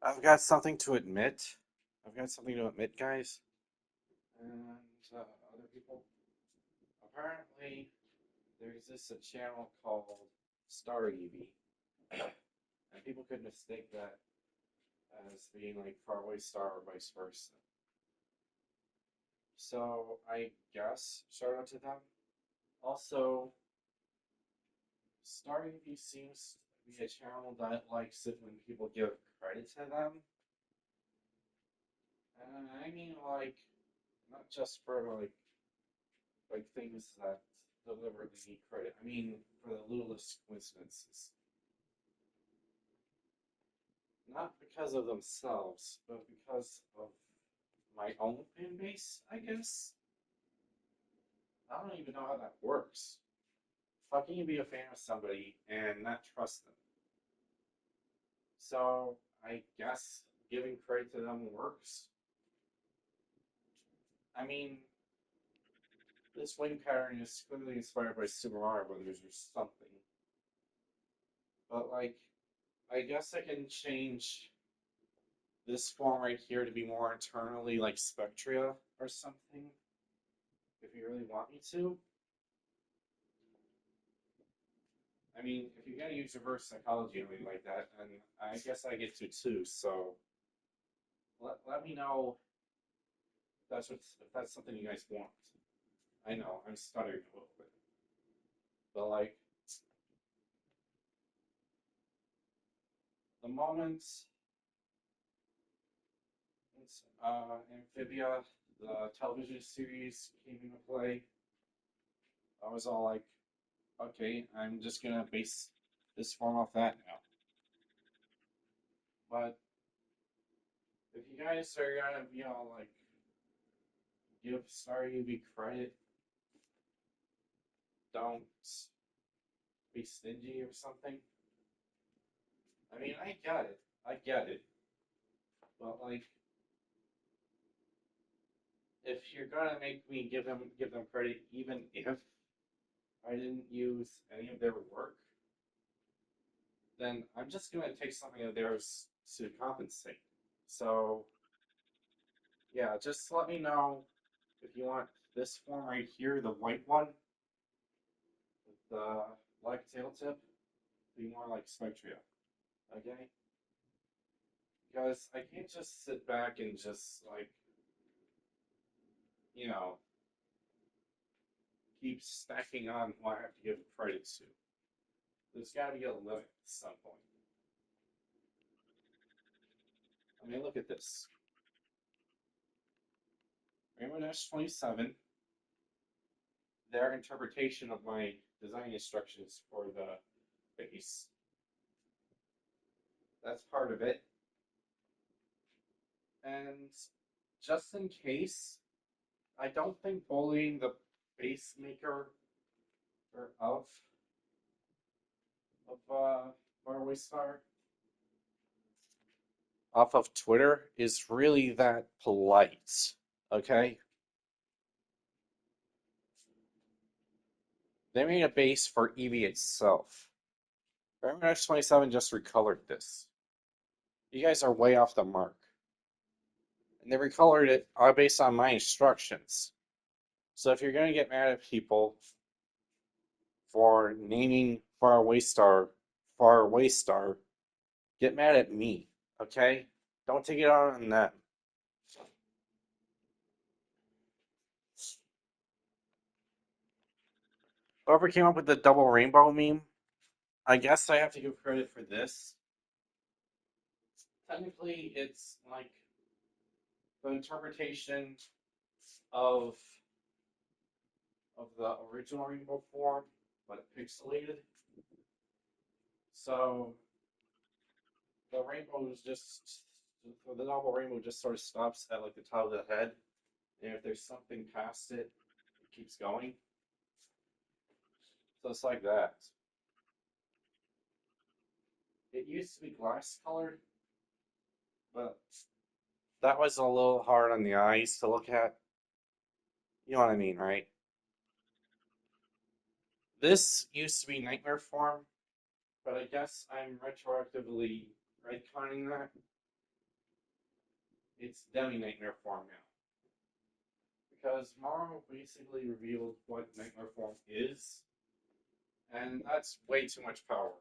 I've got something to admit. I've got something to admit, guys. And other people. Apparently, there's this a channel called Star EV, and people could mistake that as being like Faraway Star or vice versa. So I guess shout out to them. Also, Star EV seems to be a channel that likes it when people give credit to them. And I mean like not just for like things that deliberately need credit. I mean for the littlest coincidences. Not because of themselves, but because of my own fan base, I guess. I don't even know how that works. How can you be a fan of somebody and not trust them? So I guess giving credit to them works. I mean, this wing pattern is clearly inspired by Super Mario Brothers or something. But like, I guess I can change this form right here to be more internally like Spectria or something, if you really want me to. I mean, if you're gonna use reverse psychology or anything like that, and I guess I get to too. So let me know if that's something you guys want. I know I'm stuttering a little bit, but like the moment it's Amphibia, the television series came into play, I was all like, okay, I'm just gonna base this form off that now. But if you guys are gonna be all like give Star UV credit, don't be stingy or something. I mean, I get it, but like, if you're gonna make me give them credit, even if I didn't use any of their work, then I'm just gonna take something of theirs to compensate. So yeah, just let me know if you want this form right here, the white one, with the black tail tip, be more like Spectria. Okay? Because I can't just sit back and just like, you know, keep stacking on who I have to give credit to. There's got to be a limit at some point. I mean, look at this. Rainbow Dash 27, their interpretation of my design instructions for the base. That's part of it. And just in case, I don't think bullying the base maker or of Faraway Star off of Twitter is really that polite. Okay? They made a base for Eevee itself. Rainbow Dash 27 just recolored this. You guys are way off the mark. And they recolored it based on my instructions. So if you're gonna get mad at people for naming Faraway Star, get mad at me, okay? Don't take it out on them. Whoever came up with the double rainbow meme, I guess I have to give credit for this. Technically, it's like the interpretation of of the original rainbow form, but pixelated. So the rainbow is just the double rainbow just sort of stops at like the top of the head, and if there's something past it, it keeps going. So it's like that. It used to be glass colored, but that was a little hard on the eyes to look at. You know what I mean, right? This used to be nightmare form, but I guess I'm retroactively retconning that. it's demi-nightmare form now. Because Morrow basically revealed what nightmare form is, and that's way too much power.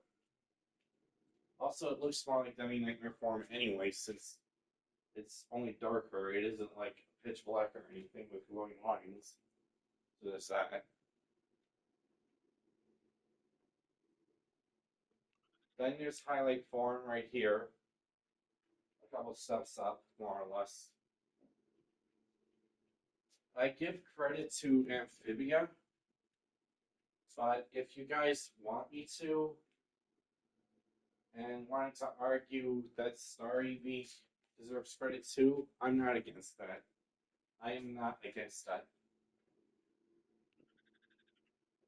Also, it looks more like demi-nightmare form anyway, since it's only darker. It isn't like pitch black or anything with glowing lines. So there's that. Then there's highlight form right here, a couple steps up, more or less. I give credit to Amphibia, but if you guys want me to, and wanted to argue that Starry V deserves credit too, I'm not against that. I am not against that.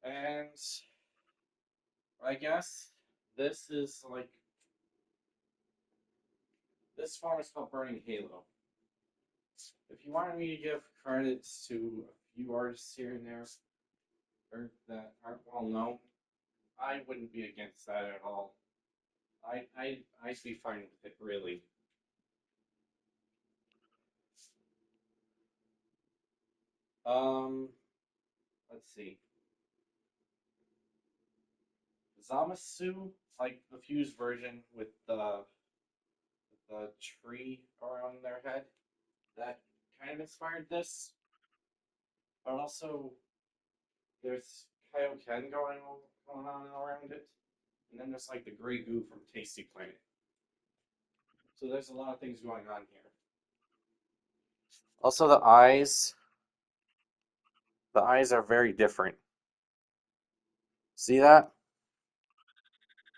And I guess this is like this form is called Burning Halo. If you wanted me to give credits to a few artists here and there or that aren't well known, I wouldn't be against that at all. I'd be fine with it really. Um, let's see. Zamasu, like the fused version with the tree around their head, that kind of inspired this. But also, there's Kaioken going on around it, and then there's like the gray goo from Tasty Planet. So there's a lot of things going on here. Also, the eyes. The eyes are very different. See that?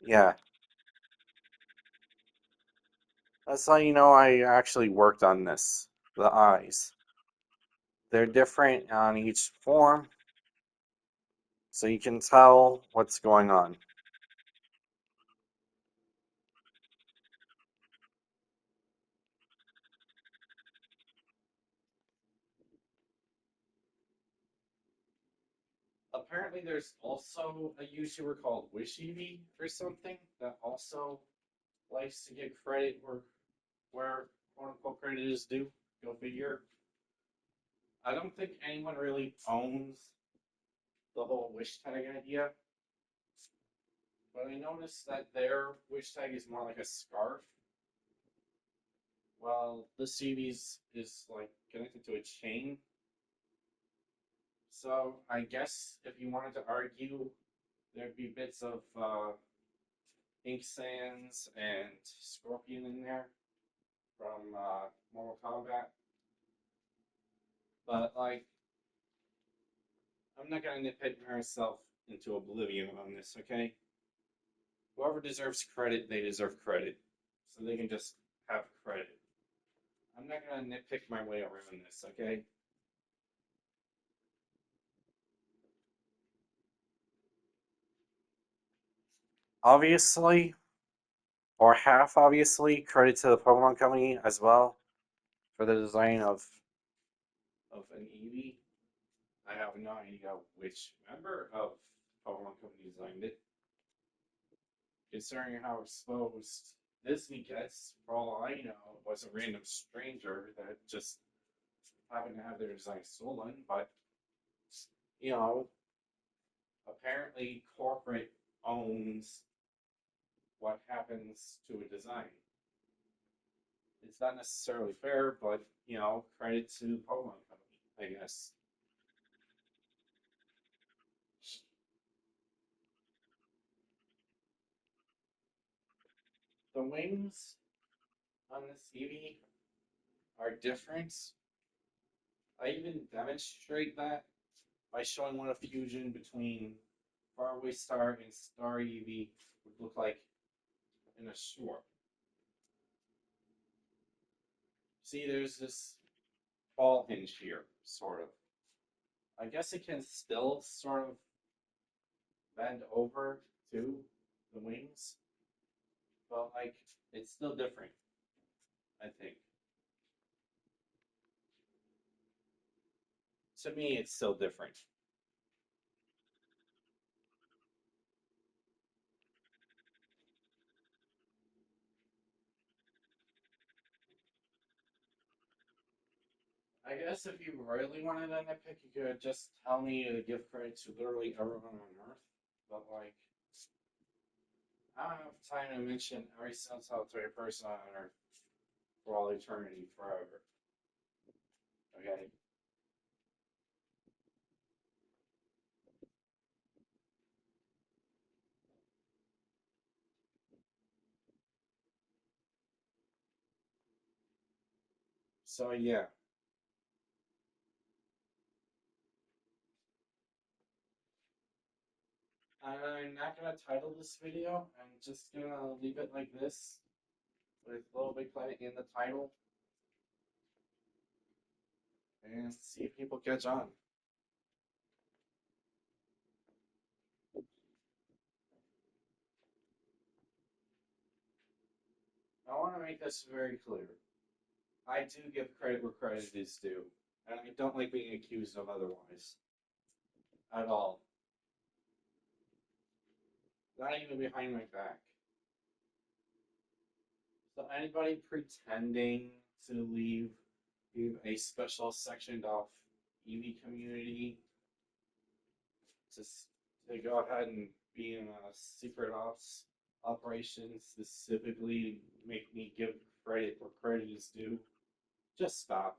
Yeah. That's how you know I actually worked on this. The eyes. They're different on each form, so you can tell what's going on. Apparently, there's also a YouTuber called WishEV or something that also likes to get credit where quote unquote credit is due. Go figure. I don't think anyone really owns the whole wish tag idea, but I noticed that their wish tag is more like a scarf, while the CV's is like connected to a chain. So I guess if you wanted to argue, there'd be bits of Ink Sands and Scorpion in there from Mortal Kombat. But like, I'm not gonna nitpick myself into oblivion on this, okay? Whoever deserves credit, they deserve credit, so they can just have credit. I'm not gonna nitpick my way around this, okay? Obviously, or half obviously, credit to the Pokemon Company as well for the design of an Eevee. I have no idea which member of Pokemon Company designed it. Considering how exposed Disney gets, for all I know, it was a random stranger that just happened to have their design stolen. But, you know, apparently corporate owns what happens to a design. It's not necessarily fair, but, you know, credit to Pokemon Company, I guess. The wings on this Eevee are different. I even demonstrate that by showing what a fusion between Faraway Star and Star Eevee would look like in a short. See, there's this ball hinge here, sort of. I guess it can still sort of bend over to the wings, but like it's still different, I think. To me, it's still different. I guess if you really wanted to nitpick, you could just tell me to give credit to literally everyone on Earth. But like, I don't have time to mention every single solitary person on Earth for all eternity, forever. Okay. So yeah, I'm not gonna title this video. I'm just gonna leave it like this, with Little Big Planet in the title, and see if people catch on. I want to make this very clear. I do give credit where credit is due, and I don't like being accused of otherwise. At all. Not even behind my back. So anybody pretending to leave a special sectioned off EV community to, to go ahead and be in a secret ops operation specifically make me give credit where credit is due, just stop.